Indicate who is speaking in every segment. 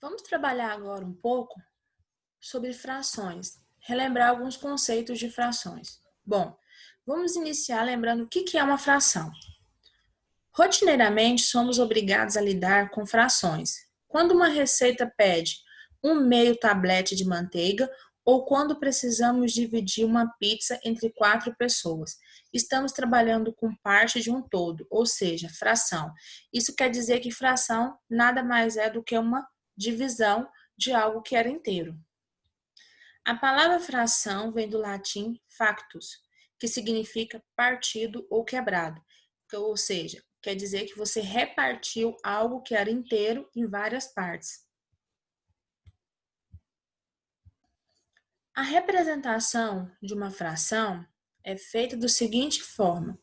Speaker 1: Vamos trabalhar agora um pouco sobre frações, relembrar alguns conceitos de frações. Bom, vamos iniciar lembrando o que é uma fração. Rotineiramente, somos obrigados a lidar com frações. Quando uma receita pede um meio tablete de manteiga ou quando precisamos dividir uma pizza entre 4 pessoas, estamos trabalhando com parte de um todo, ou seja, fração. Isso quer dizer que fração nada mais é do que uma divisão de algo que era inteiro. A palavra fração vem do latim factus, que significa partido ou quebrado, ou seja, quer dizer que você repartiu algo que era inteiro em várias partes. A representação de uma fração é feita da seguinte forma: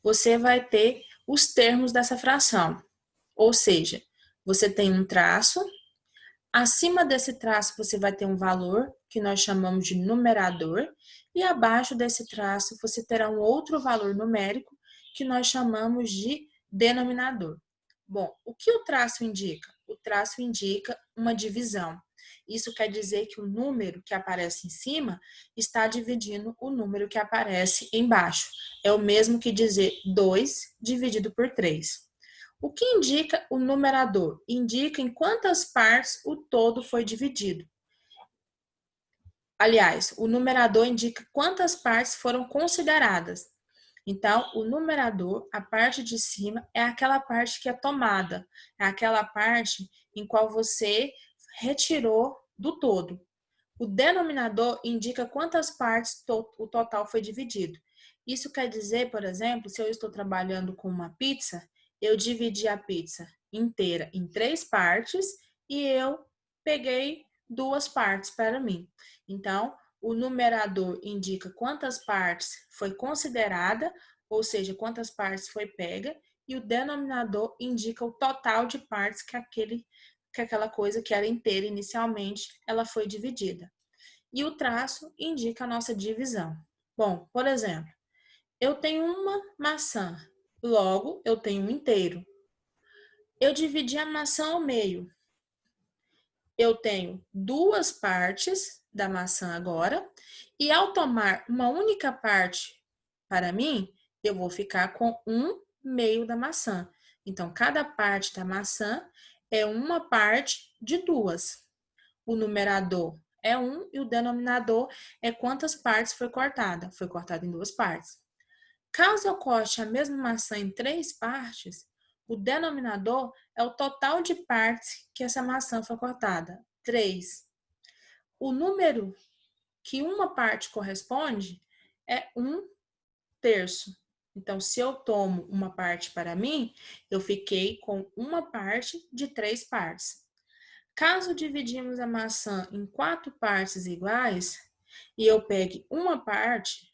Speaker 1: você vai ter os termos dessa fração, ou seja, você tem um traço. Acima desse traço, você vai ter um valor, que nós chamamos de numerador, e abaixo desse traço, você terá um outro valor numérico, que nós chamamos de denominador. Bom, o que o traço indica? O traço indica uma divisão. Isso quer dizer que o número que aparece em cima está dividindo o número que aparece embaixo. É o mesmo que dizer 2 dividido por 3. O que indica o numerador? Indica em quantas partes o todo foi dividido. Aliás, o numerador indica quantas partes foram consideradas. Então, o numerador, a parte de cima, é aquela parte que é tomada, é aquela parte em qual você retirou do todo. O denominador indica quantas partes o total foi dividido. Isso quer dizer, por exemplo, se eu estou trabalhando com uma pizza, eu dividi a pizza inteira em 3 partes e eu peguei 2 partes para mim. Então, o numerador indica quantas partes foi considerada, ou seja, quantas partes foi pega, e o denominador indica o total de partes que aquela coisa que era inteira inicialmente, ela foi dividida. E o traço indica a nossa divisão. Bom, por exemplo, eu tenho uma maçã, logo eu tenho um inteiro. Eu dividi a maçã ao meio. Eu tenho 2 partes da maçã agora, e ao tomar uma única parte para mim, eu vou ficar com 1/2 da maçã. Então, cada parte da maçã é uma parte de 2. O numerador é 1 e o denominador é quantas partes foi cortada. Foi cortada em 2 partes. Caso eu corte a mesma maçã em 3 partes, o denominador é o total de partes que essa maçã foi cortada, 3. O número que uma parte corresponde é 1/3. Então, se eu tomo uma parte para mim, eu fiquei com uma parte de 3 partes. Caso dividimos a maçã em 4 partes iguais e eu pegue uma parte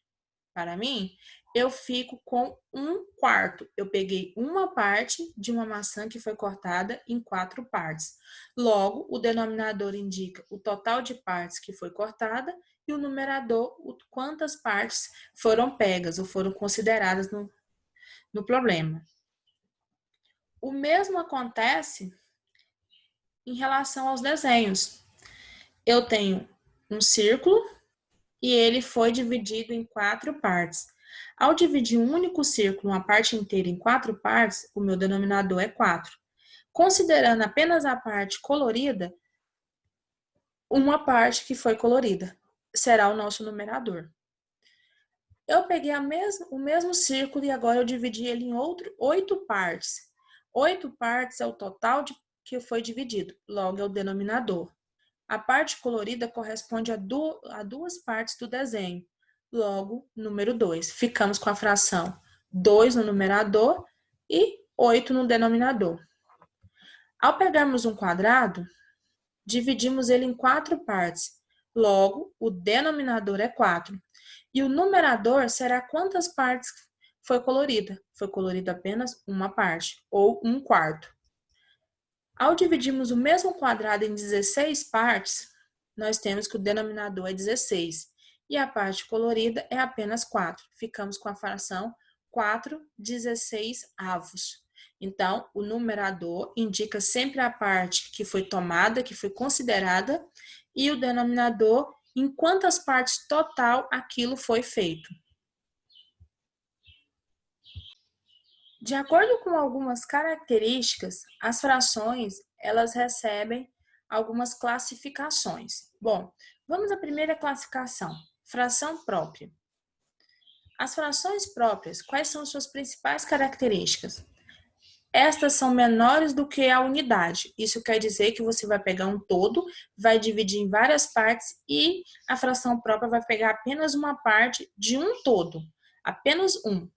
Speaker 1: para mim, eu fico com 1/4. Eu peguei uma parte de uma maçã que foi cortada em 4 partes. Logo, o denominador indica o total de partes que foi cortada e o numerador, quantas partes foram pegas ou foram consideradas no problema. O mesmo acontece em relação aos desenhos. Eu tenho um círculo e ele foi dividido em 4 partes. Ao dividir um único círculo, uma parte inteira, em 4 partes, o meu denominador é 4. Considerando apenas a parte colorida, uma parte que foi colorida será o nosso numerador. Eu peguei o mesmo círculo e agora eu dividi ele em 8 partes. 8 partes é o total que foi dividido, logo é o denominador. A parte colorida corresponde a 2 partes do desenho, logo, número 2. Ficamos com a fração 2 no numerador e 8 no denominador. Ao pegarmos um quadrado, dividimos ele em 4 partes, logo, o denominador é 4. E o numerador será quantas partes foi colorida? Foi colorida apenas uma parte, ou 1/4. Ao dividirmos o mesmo quadrado em 16 partes, nós temos que o denominador é 16 e a parte colorida é apenas 4. Ficamos com a fração 4/16. Então, o numerador indica sempre a parte que foi tomada, que foi considerada, e o denominador em quantas partes total aquilo foi feito. De acordo com algumas características, as frações, elas recebem algumas classificações. Bom, vamos à primeira classificação, fração própria. As frações próprias, quais são suas principais características? Estas são menores do que a unidade. Isso quer dizer que você vai pegar um todo, vai dividir em várias partes e a fração própria vai pegar apenas uma parte de um todo, apenas um.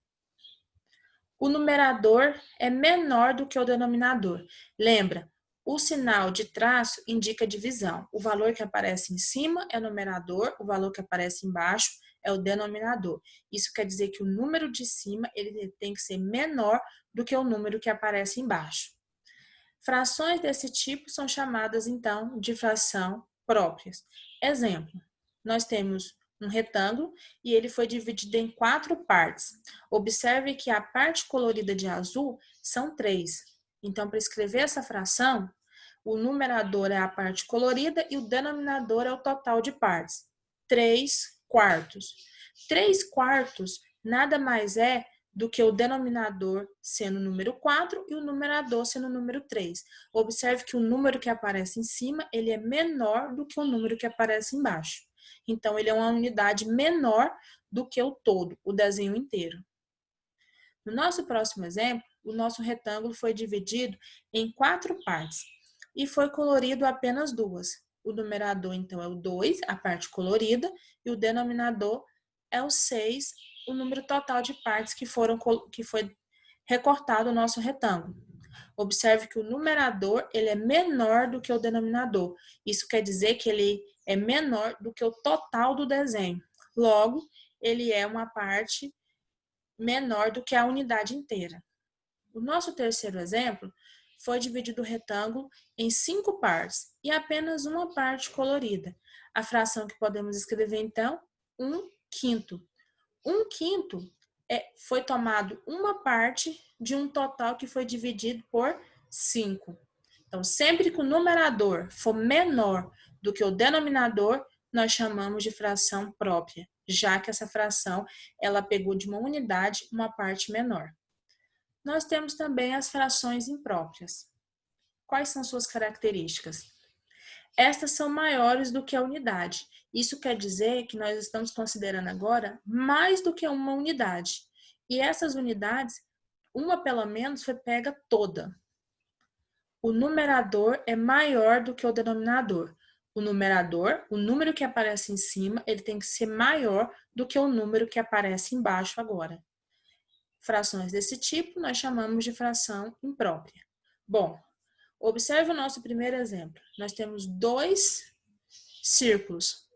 Speaker 1: O numerador é menor do que o denominador. Lembra, o sinal de traço indica divisão. O valor que aparece em cima é o numerador, o valor que aparece embaixo é o denominador. Isso quer dizer que o número de cima ele tem que ser menor do que o número que aparece embaixo. Frações desse tipo são chamadas, então, de fração próprias. Exemplo, nós temos um retângulo e ele foi dividido em 4 partes. Observe que a parte colorida de azul são 3. Então, para escrever essa fração, o numerador é a parte colorida e o denominador é o total de partes. 3 quartos. 3 quartos nada mais é do que o denominador sendo o número 4 e o numerador sendo o número 3. Observe que o número que aparece em cima, ele é menor do que o número que aparece embaixo. Então, ele é uma unidade menor do que o todo, o desenho inteiro. No nosso próximo exemplo, o nosso retângulo foi dividido em 4 partes e foi colorido apenas 2. O numerador, então, é o 2, a parte colorida, e o denominador é o 6, o número total de partes que foi recortado o nosso retângulo. Observe que o numerador ele é menor do que o denominador. Isso quer dizer que ele é menor do que o total do desenho. Logo, ele é uma parte menor do que a unidade inteira. O nosso terceiro exemplo foi dividido o retângulo em 5 partes e apenas uma parte colorida. A fração que podemos escrever, então, 1/5. 1/5 foi tomado uma parte de um total que foi dividido por 5. Então, sempre que o numerador for menor do que o denominador, nós chamamos de fração própria, já que essa fração ela pegou de uma unidade uma parte menor. Nós temos também as frações impróprias. Quais são suas características? Estas são maiores do que a unidade. Isso quer dizer que nós estamos considerando agora mais do que uma unidade. E essas unidades, uma pelo menos, foi pega toda. O numerador é maior do que o denominador. O numerador, o número que aparece em cima, ele tem que ser maior do que o número que aparece embaixo agora. Frações desse tipo nós chamamos de fração imprópria. Bom, observe o nosso primeiro exemplo. Nós temos 2 círculos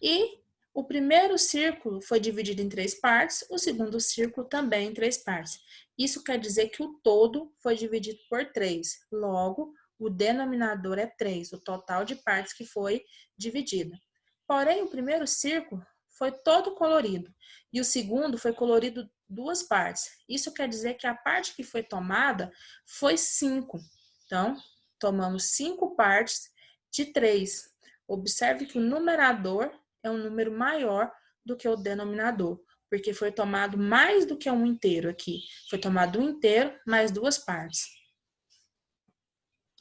Speaker 1: e o primeiro círculo foi dividido em 3 partes, o segundo círculo também em 3 partes. Isso quer dizer que o todo foi dividido por 3. Logo, o denominador é 3, o total de partes que foi dividida. Porém, o primeiro círculo foi todo colorido e o segundo foi colorido 2 partes. Isso quer dizer que a parte que foi tomada foi 5. Então, tomamos 5 partes de 3. Observe que o numerador é um número maior do que o denominador, porque foi tomado mais do que um inteiro aqui. Foi tomado um inteiro mais 2 partes.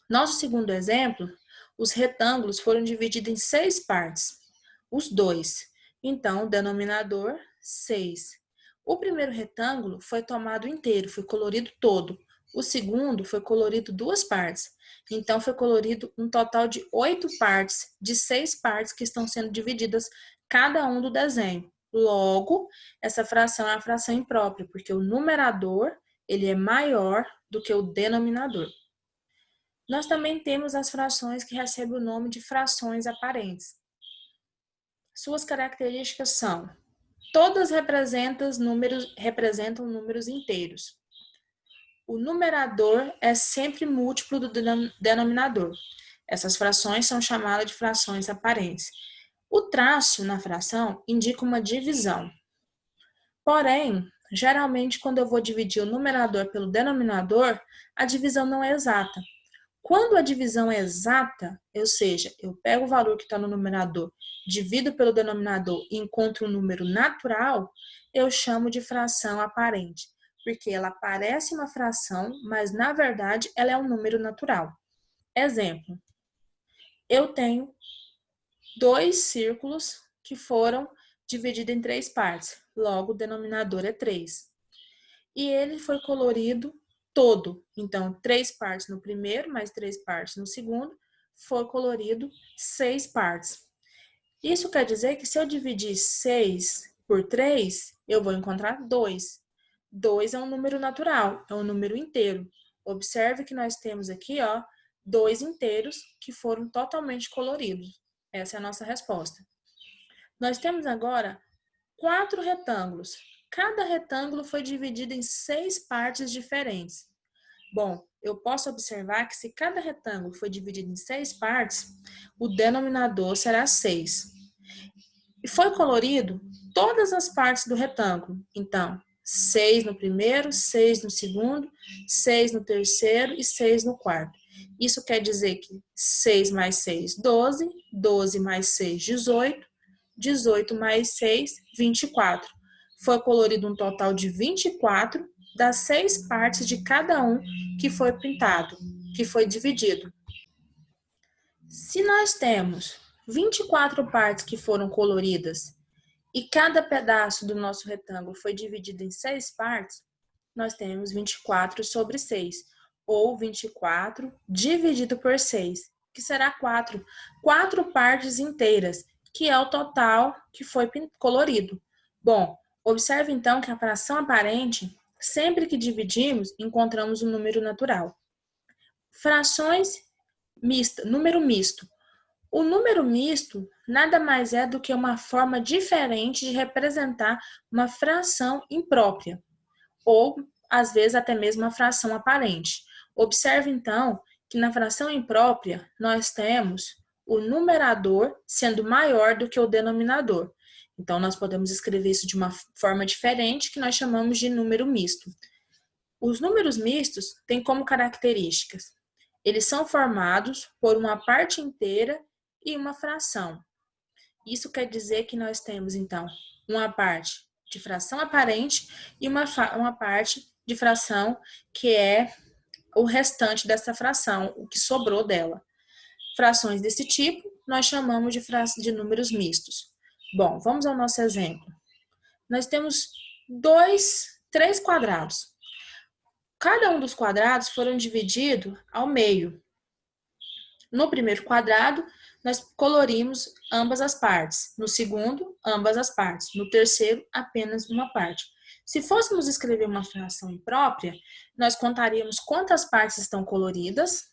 Speaker 1: Nosso segundo exemplo, os retângulos foram divididos em 6 partes, os 2. Então, o denominador, 6. O primeiro retângulo foi tomado inteiro, foi colorido todo. O segundo foi colorido 2 partes. Então, foi colorido um total de 8 partes, de 6 partes que estão sendo divididas cada um do desenho. Logo, essa fração é a fração imprópria, porque o numerador ele é maior do que o denominador. Nós também temos as frações que recebem o nome de frações aparentes. Suas características são: todas representam números inteiros. O numerador é sempre múltiplo do denominador. Essas frações são chamadas de frações aparentes. O traço na fração indica uma divisão. Porém, geralmente quando eu vou dividir o numerador pelo denominador, a divisão não é exata. Quando a divisão é exata, ou seja, eu pego o valor que está no numerador, divido pelo denominador e encontro um número natural, eu chamo de fração aparente, porque ela parece uma fração, mas na verdade ela é um número natural. Exemplo, eu tenho 2 círculos que foram divididos em 3 partes, logo o denominador é 3. E ele foi colorido todo. Então, 3 partes no primeiro, mais 3 partes no segundo, foi colorido 6 partes. Isso quer dizer que se eu dividir 6 por 3, eu vou encontrar 2. 2 é um número natural, é um número inteiro. Observe que nós temos aqui, ó, 2 inteiros que foram totalmente coloridos. Essa é a nossa resposta. Nós temos agora 4 retângulos. Cada retângulo foi dividido em 6 partes diferentes. Bom, eu posso observar que se cada retângulo foi dividido em 6 partes, o denominador será 6. E foi colorido todas as partes do retângulo. Então, 6 no primeiro, 6 no segundo, 6 no terceiro e 6 no quarto. Isso quer dizer que 6 mais 6, 12, 12 mais 6, 18, 18 mais 6, 24. Foi colorido um total de 24 das 6 partes de cada um que foi pintado, que foi dividido. Se nós temos 24 partes que foram coloridas e cada pedaço do nosso retângulo foi dividido em 6 partes, nós temos 24 sobre 6, ou 24 dividido por 6, que será 4. 4 partes inteiras, que é o total que foi colorido. Bom, observe então que a fração aparente, sempre que dividimos, encontramos um número natural. Frações mista, número misto. O número misto nada mais é do que uma forma diferente de representar uma fração imprópria, ou às vezes até mesmo uma fração aparente. Observe então que na fração imprópria nós temos o numerador sendo maior do que o denominador. Então nós podemos escrever isso de uma forma diferente que nós chamamos de número misto. Os números mistos têm como características: eles são formados por uma parte inteira e uma fração. Isso quer dizer que nós temos, então, uma parte de fração aparente e uma parte de fração que é o restante dessa fração, o que sobrou dela. Frações desse tipo, nós chamamos de números mistos. Bom, vamos ao nosso exemplo. Nós temos 3 quadrados. Cada um dos quadrados foram divididos ao meio. No primeiro quadrado, nós colorimos ambas as partes. No segundo, ambas as partes. No terceiro, apenas uma parte. Se fôssemos escrever uma fração imprópria, nós contaríamos quantas partes estão coloridas.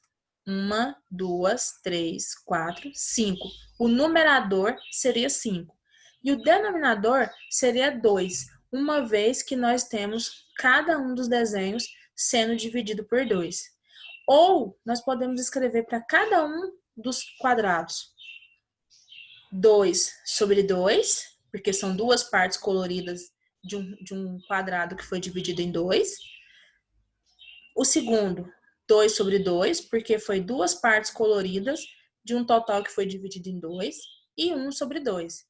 Speaker 1: 1, 2, 3, 4, 5. O numerador seria 5. E o denominador seria 2, uma vez que nós temos cada um dos desenhos sendo dividido por 2. Ou nós podemos escrever para cada um dos quadrados 2 sobre 2, porque são 2 partes coloridas de um quadrado que foi dividido em 2. O segundo, 2 sobre 2, porque foi 2 partes coloridas de um total que foi dividido em 2. E 1 sobre 2.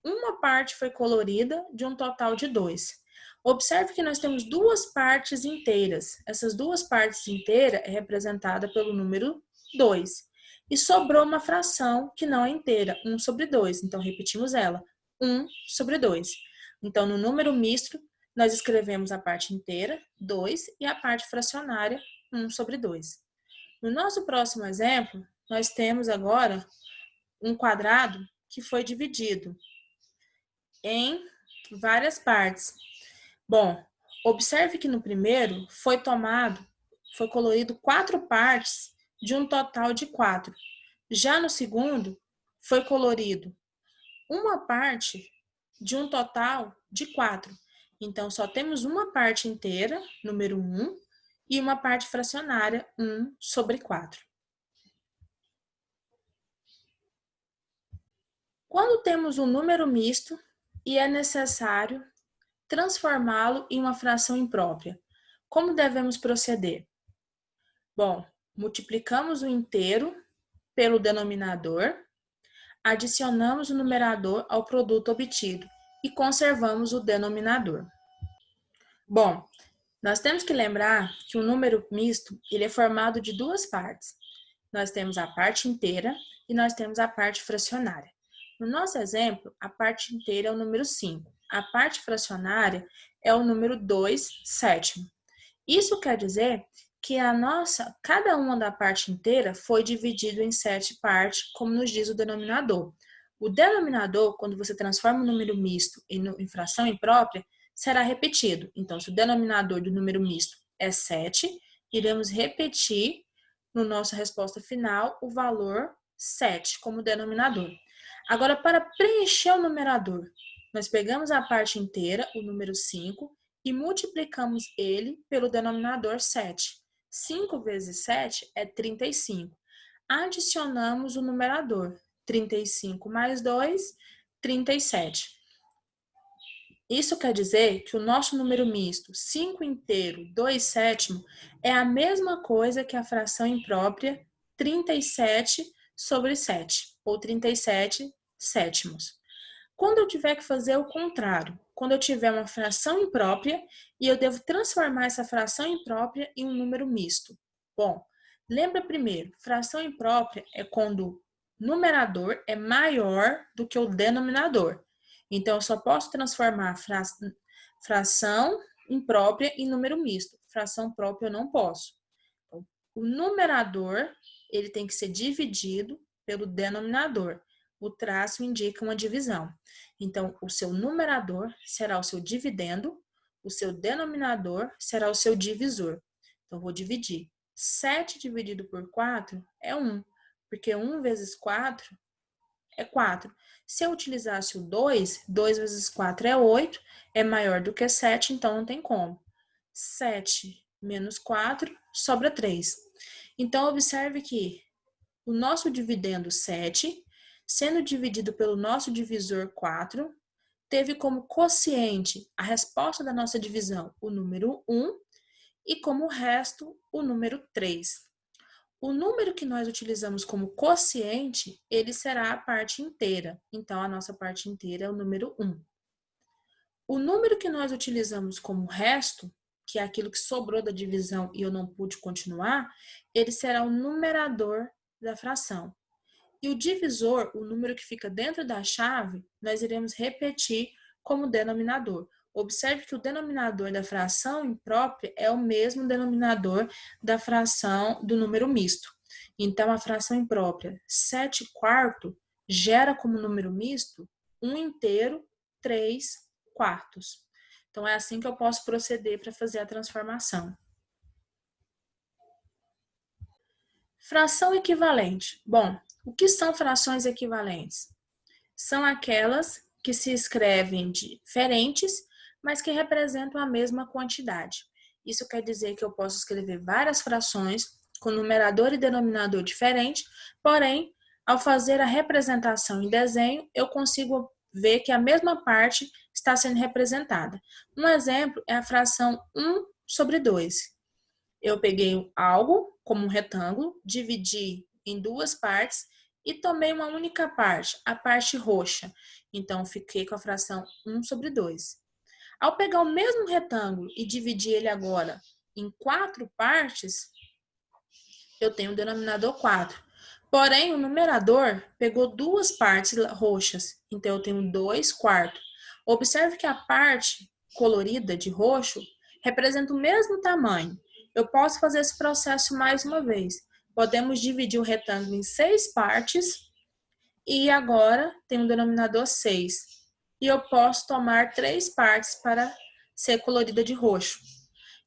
Speaker 1: Uma parte foi colorida de um total de 2. Observe que nós temos 2 partes inteiras. Essas 2 partes inteiras é representada pelo número 2. E sobrou uma fração que não é inteira, 1 sobre 2. Então, repetimos ela, 1 sobre 2. Então, no número misto, nós escrevemos a parte inteira, 2, e a parte fracionária, 1 sobre 2. No nosso próximo exemplo, nós temos agora um quadrado que foi dividido em várias partes. Bom, observe que no primeiro foi colorido 4 partes de um total de 4. Já no segundo, foi colorido uma parte de um total de 4. Então, só temos uma parte inteira, número 1, e uma parte fracionária, 1 sobre 4. Quando temos um número misto e é necessário transformá-lo em uma fração imprópria. Como devemos proceder? Bom, multiplicamos o inteiro pelo denominador, adicionamos o numerador ao produto obtido e conservamos o denominador. Bom, nós temos que lembrar que o número misto ele é formado de duas partes. Nós temos a parte inteira e nós temos a parte fracionária. No nosso exemplo, a parte inteira é o número 5. A parte fracionária é o número 2 sétimo. Isso quer dizer que cada uma da parte inteira foi dividido em 7 partes, como nos diz o denominador. O denominador, quando você transforma o número misto em fração imprópria, será repetido. Então, se o denominador do número misto é 7, iremos repetir no nossa resposta final o valor 7 como denominador. Agora, para preencher o numerador, nós pegamos a parte inteira, o número 5, e multiplicamos ele pelo denominador 7. 5 vezes 7 é 35. Adicionamos o numerador. 35 mais 2, 37. Isso quer dizer que o nosso número misto 5 inteiro, 2 sétimo, é a mesma coisa que a fração imprópria 37 sobre 7, ou 37 sétimos. Quando eu tiver que fazer o contrário, quando eu tiver uma fração imprópria e eu devo transformar essa fração imprópria em um número misto. Bom, lembra primeiro, fração imprópria é quando o numerador é maior do que o denominador. Então, eu só posso transformar fração imprópria em número misto. Fração própria eu não posso. Então, o numerador ele tem que ser dividido pelo denominador. O traço indica uma divisão. Então, o seu numerador será o seu dividendo, o seu denominador será o seu divisor. Então, vou dividir. 7 dividido por 4 é 1, porque 1 vezes 4 é 4. Se eu utilizasse o 2, 2 vezes 4 é 8, é maior do que 7, então não tem como. 7 menos 4 sobra 3. Então, observe que o nosso dividendo 7, sendo dividido pelo nosso divisor 4, teve como quociente a resposta da nossa divisão o número 1 e como resto o número 3. O número que nós utilizamos como quociente, ele será a parte inteira. Então, a nossa parte inteira é o número 1. O número que nós utilizamos como resto, que é aquilo que sobrou da divisão e eu não pude continuar, ele será o numerador da fração. E o divisor, o número que fica dentro da chave, nós iremos repetir como denominador. Observe que o denominador da fração imprópria é o mesmo denominador da fração do número misto. Então, a fração imprópria 7 quartos gera como número misto 1 inteiro, 3 quartos. Então, é assim que eu posso proceder para fazer a transformação. Fração equivalente. Bom, o que são frações equivalentes? São aquelas que se escrevem diferentes, mas que representam a mesma quantidade. Isso quer dizer que eu posso escrever várias frações com numerador e denominador diferente, porém, ao fazer a representação em desenho, eu consigo ver que a mesma parte está sendo representada. Um exemplo é a fração 1 sobre 2. Eu peguei algo, como um retângulo, dividi em duas partes e tomei uma única parte, a parte roxa. Então, fiquei com a fração 1 sobre 2. Ao pegar o mesmo retângulo e dividir ele agora em 4 partes, eu tenho o denominador 4. Porém, o numerador pegou duas partes roxas, então eu tenho 2 quartos. Observe que a parte colorida de roxo representa o mesmo tamanho. Eu posso fazer esse processo mais uma vez. Podemos dividir o retângulo em 6 partes e agora tem um denominador 6. E eu posso tomar 3 partes para ser colorida de roxo.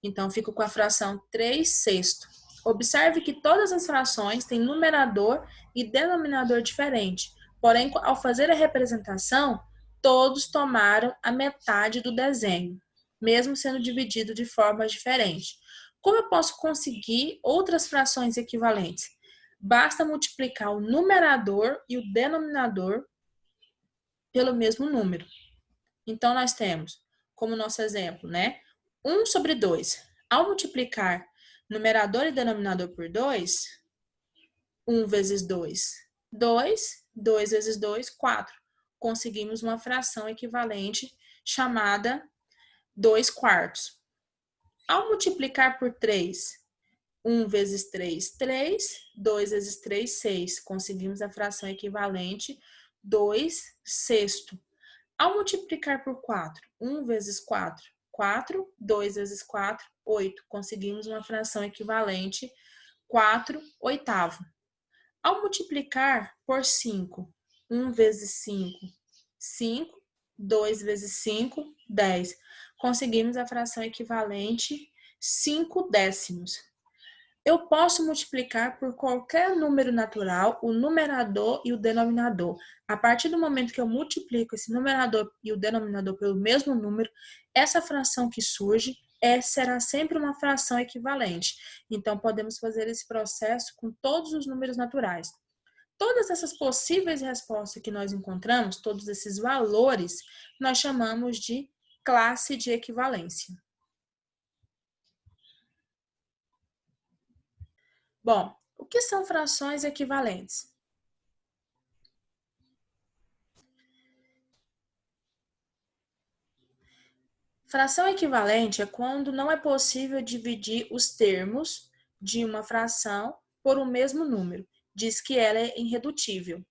Speaker 1: Então, fico com a fração 3 sexto. Observe que todas as frações têm numerador e denominador diferente. Porém, ao fazer a representação, todos tomaram a metade do desenho, mesmo sendo dividido de formas diferentes. Como eu posso conseguir outras frações equivalentes? Basta multiplicar o numerador e o denominador pelo mesmo número. Então, nós temos como nosso exemplo, né? 1 sobre 2. Ao multiplicar numerador e denominador por 2, 1 vezes 2, 2. 2 vezes 2, 4. Conseguimos uma fração equivalente chamada 2 quartos. Ao multiplicar por 3, 1 vezes 3, 3. 2 vezes 3, 6. Conseguimos a fração equivalente 2 sexto. Ao multiplicar por 4, 1 vezes 4, 4. 2 vezes 4, 8. Conseguimos uma fração equivalente 4 oitavo. Ao multiplicar por 5, 1 vezes 5, 5. 2 vezes 5, 10. Conseguimos a fração equivalente 5 décimos. Eu posso multiplicar por qualquer número natural o numerador e o denominador. A partir do momento que eu multiplico esse numerador e o denominador pelo mesmo número, essa fração que surge será sempre uma fração equivalente. Então, podemos fazer esse processo com todos os números naturais. Todas essas possíveis respostas que nós encontramos, todos esses valores, nós chamamos de classe de equivalência. Bom, o que são frações equivalentes? Fração equivalente é quando não é possível dividir os termos de uma fração por um mesmo número. Diz que ela é irredutível.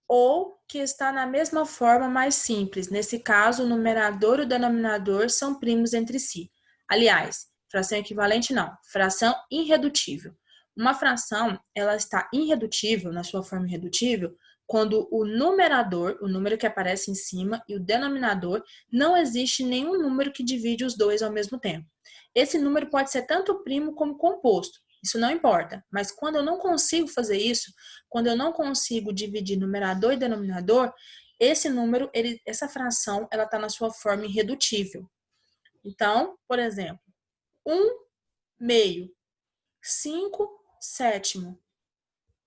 Speaker 1: Ou que está na mesma forma mais simples. Nesse caso, o numerador e o denominador são primos entre si. Aliás, fração equivalente não, fração irredutível. Uma fração, ela está irredutível, na sua forma irredutível, quando o numerador, o número que aparece em cima, e o denominador, não existe nenhum número que divide os dois ao mesmo tempo. Esse número pode ser tanto primo como composto. Isso não importa, mas quando eu não consigo fazer isso, quando eu não consigo dividir numerador e denominador, esse número, essa fração, ela está na sua forma irredutível. Então, por exemplo, 1 meio, 5 sétimo,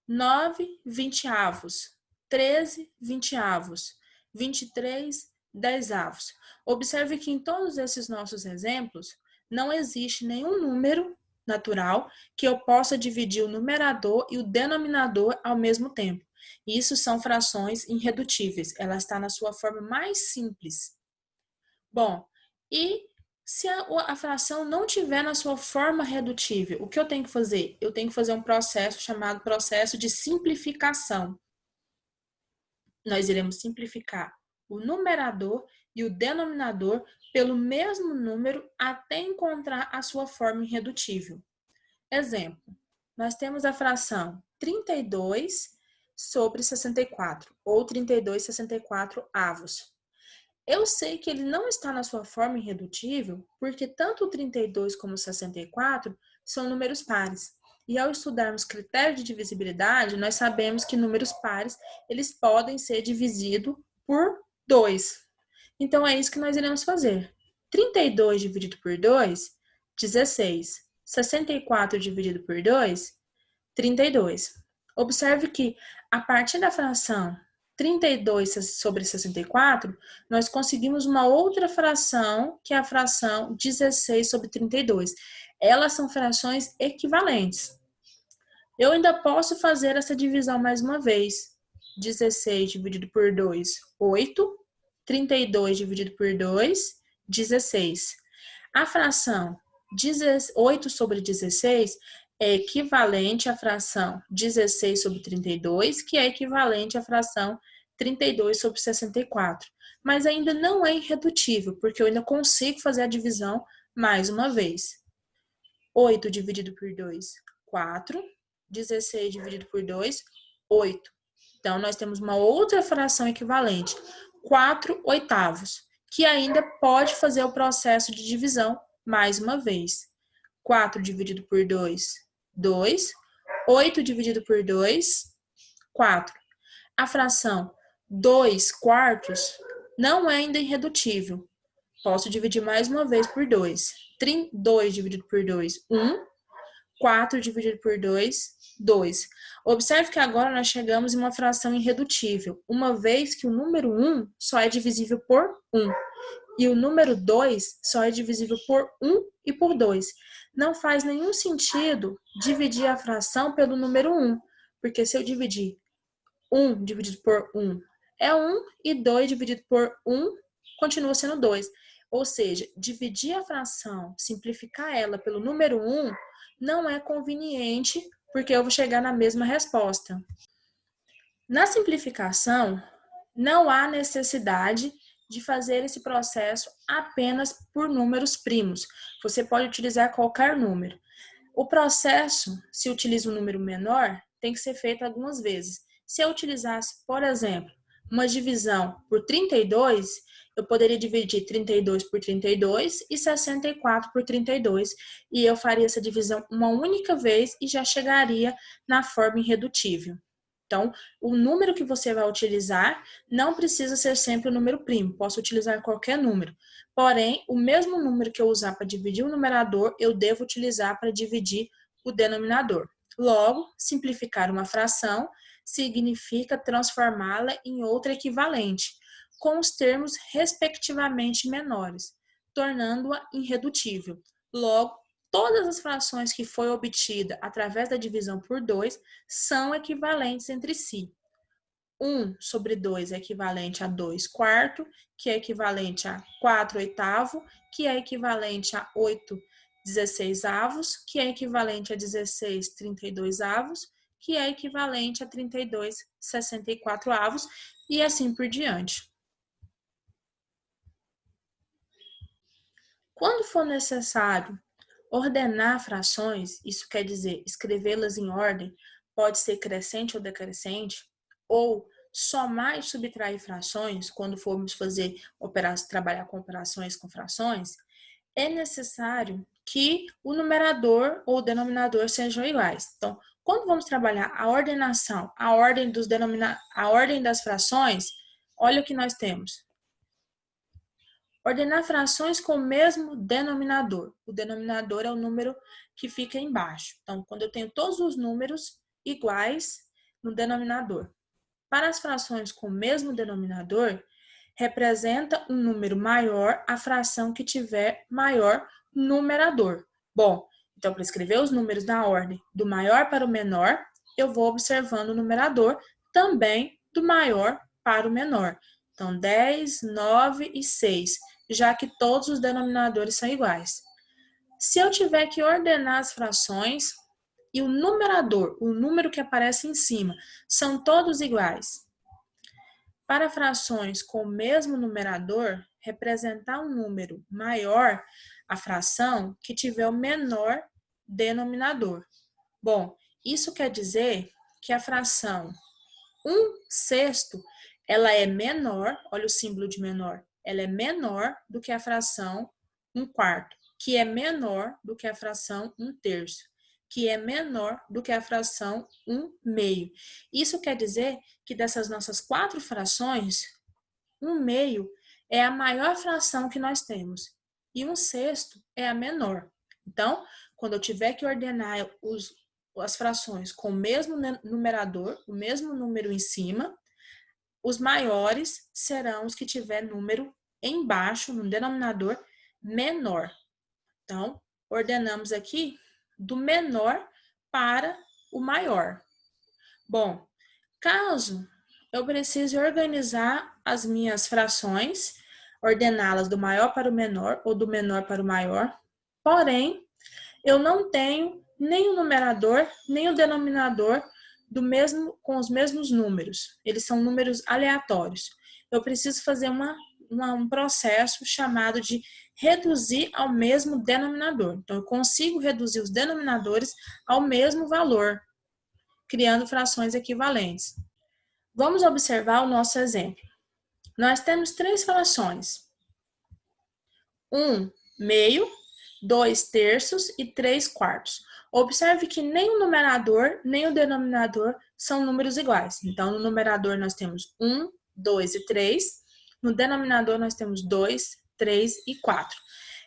Speaker 1: 9 vinteavos, 13 vinteavos, 23 dezavos. Observe que em todos esses nossos exemplos, não existe nenhum número natural que eu possa dividir o numerador e o denominador ao mesmo tempo. Isso são frações irredutíveis. Ela está na sua forma mais simples. Bom, e se a fração não tiver na sua forma redutível, o que eu tenho que fazer? Eu tenho que fazer um processo chamado processo de simplificação. Nós iremos simplificar o numerador e o denominador pelo mesmo número até encontrar a sua forma irredutível. Exemplo, nós temos a fração 32 sobre 64, ou 32 64 avos. Eu sei que ele não está na sua forma irredutível, porque tanto o 32 como o 64 são números pares. E ao estudarmos critério de divisibilidade, nós sabemos que números pares, eles podem ser divididos por 2. Então, é isso que nós iremos fazer. 32 dividido por 2, 16. 64 dividido por 2, 32. Observe que, a partir da fração 32 sobre 64, nós conseguimos uma outra fração, que é a fração 16 sobre 32. Elas são frações equivalentes. Eu ainda posso fazer essa divisão mais uma vez. 16 dividido por 2, 8. 32 dividido por 2, 16. A fração 8 sobre 16 é equivalente à fração 16 sobre 32, que é equivalente à fração 32 sobre 64. Mas ainda não é irredutível, porque eu ainda consigo fazer a divisão mais uma vez. 8 dividido por 2, 4. 16 dividido por 2, 8. Então, nós temos uma outra fração equivalente, 4 oitavos, que ainda pode fazer o processo de divisão mais uma vez. 4 dividido por 2, 2. 8 dividido por 2, 4. A fração 2 quartos não é ainda irredutível. Posso dividir mais uma vez por 2. 2 dividido por 2, 1. 4 dividido por 2, 2. Observe que agora nós chegamos em uma fração irredutível, uma vez que o número 1 só é divisível por 1. E o número 2 só é divisível por 1 e por 2. Não faz nenhum sentido dividir a fração pelo número 1, porque se eu dividir 1 dividido por 1 é 1 e 2 dividido por 1 continua sendo 2. Ou seja, dividir a fração, simplificar ela pelo número 1 não é conveniente, porque eu vou chegar na mesma resposta. Na simplificação, não há necessidade de fazer esse processo apenas por números primos. Você pode utilizar qualquer número. O processo, se utiliza um número menor, tem que ser feito algumas vezes. Se eu utilizasse, por exemplo, uma divisão por 32, eu poderia dividir 32 por 32 e 64 por 32, e eu faria essa divisão uma única vez e já chegaria na forma irredutível. Então, o número que você vai utilizar não precisa ser sempre o número primo, posso utilizar qualquer número. Porém, o mesmo número que eu usar para dividir o numerador, eu devo utilizar para dividir o denominador. Logo, simplificar uma fração significa transformá-la em outra equivalente, com os termos respectivamente menores, tornando-a irredutível. Logo, todas as frações que foi obtida através da divisão por 2 são equivalentes entre si. 1 sobre 2 é equivalente a 2 quarto, que é equivalente a 4 oitavo, que é equivalente a 8 16avos, que é equivalente a 16 32avos, que é equivalente a 32 64avos, e assim por diante. Quando for necessário ordenar frações, isso quer dizer escrevê-las em ordem, pode ser crescente ou decrescente, ou somar e subtrair frações, quando formos trabalhar com operações com frações, é necessário que o numerador ou o denominador sejam iguais. Então, quando vamos trabalhar a ordenação, a ordem das frações, olha o que nós temos. Ordenar frações com o mesmo denominador. O denominador é o número que fica embaixo. Então, quando eu tenho todos os números iguais no denominador. Para as frações com o mesmo denominador, representa um número maior a fração que tiver maior numerador. Bom, então para escrever os números na ordem do maior para o menor, eu vou observando o numerador também do maior para o menor. Então, 10, 9 e 6, já que todos os denominadores são iguais. Se eu tiver que ordenar as frações e o numerador, o número que aparece em cima, são todos iguais. Para frações com o mesmo numerador, representar um número maior a fração que tiver o menor denominador. Bom, isso quer dizer que a fração 1/6 ela é menor, olha o símbolo de menor, ela é menor do que a fração 1/4, que é menor do que a fração 1/3, que é menor do que a fração 1/2. Isso quer dizer que dessas nossas 4 frações, 1/2 é a maior fração que nós temos e 1/6 é a menor. Então, quando eu tiver que ordenar as frações com o mesmo numerador, o mesmo número em cima, os maiores serão os que tiver número embaixo, no denominador menor. Então, ordenamos aqui do menor para o maior. Bom, caso eu precise organizar as minhas frações, ordená-las do maior para o menor ou do menor para o maior, porém, eu não tenho nem o numerador, nem o denominador com os mesmos números. Eles são números aleatórios. Eu preciso fazer um processo chamado de reduzir ao mesmo denominador. Então, eu consigo reduzir os denominadores ao mesmo valor, criando frações equivalentes. Vamos observar o nosso exemplo. Nós temos 3 frações: 1/2, 2/3 e 3/4. Observe que nem o numerador nem o denominador são números iguais. Então, no numerador nós temos 1, 2 e 3. No denominador nós temos 2, 3 e 4.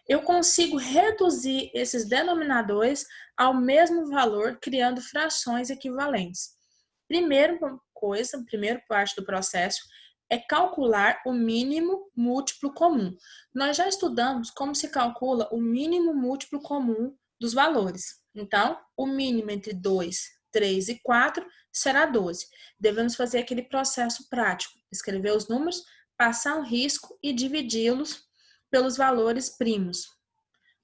Speaker 1: Eu consigo reduzir esses denominadores ao mesmo valor, criando frações equivalentes. Primeira parte do processo é calcular o mínimo múltiplo comum. Nós já estudamos como se calcula o mínimo múltiplo comum dos valores. Então, o mínimo entre 2, 3 e 4 será 12. Devemos fazer aquele processo prático, escrever os números, passar um risco e dividi-los pelos valores primos.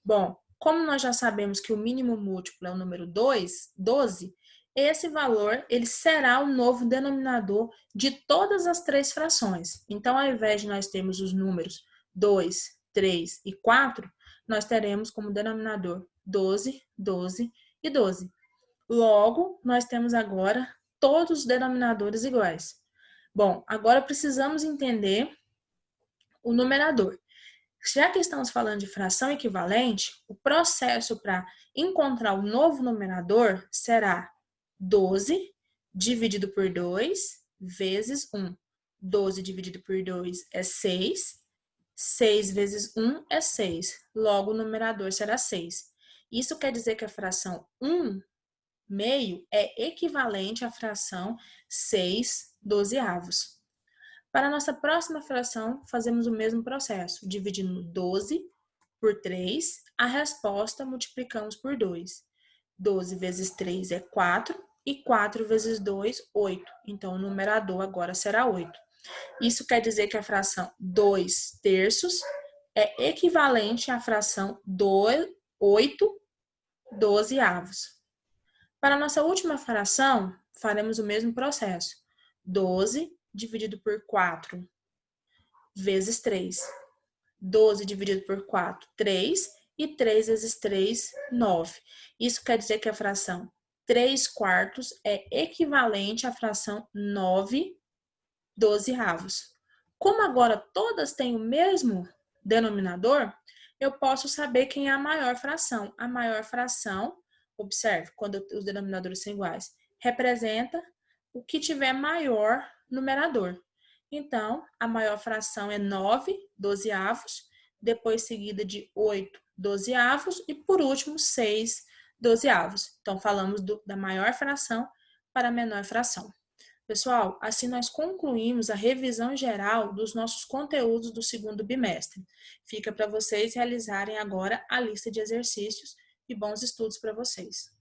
Speaker 1: Bom, como nós já sabemos que o mínimo múltiplo é o número 2, 12, esse valor ele será o novo denominador de todas as três frações. Então, ao invés de nós termos os números 2, 3 e 4, nós teremos como denominador 12, 12 e 12. Logo, nós temos agora todos os denominadores iguais. Bom, agora precisamos entender o numerador. Já que estamos falando de fração equivalente, o processo para encontrar o novo numerador será 12 dividido por 2 vezes 1. 12 dividido por 2 é 6. 6 vezes 1 é 6. Logo, o numerador será 6. Isso quer dizer que a fração 1 meio é equivalente à fração 6 dozeavos. Para a nossa próxima fração, fazemos o mesmo processo, dividindo 12 por 3, a resposta multiplicamos por 2. 12 vezes 3 é 4 e 4 vezes 2, 8. Então, o numerador agora será 8. Isso quer dizer que a fração 2 terços é equivalente à fração 8 dozeavos. Para a nossa última fração, faremos o mesmo processo. 12 dividido por 4 vezes 3. 12 dividido por 4, 3. E 3 vezes 3, 9. Isso quer dizer que a fração 3 quartos é equivalente à fração 9 dozeavos. Como agora todas têm o mesmo denominador, eu posso saber quem é a maior fração. A maior fração, observe, quando os denominadores são iguais, representa o que tiver maior numerador. Então, a maior fração é 9 dozeavos, depois seguida de 8 dozeavos e, por último, 6 dozeavos. Então, falamos da maior fração para a menor fração. Pessoal, assim nós concluímos a revisão geral dos nossos conteúdos do segundo bimestre. Fica para vocês realizarem agora a lista de exercícios e bons estudos para vocês.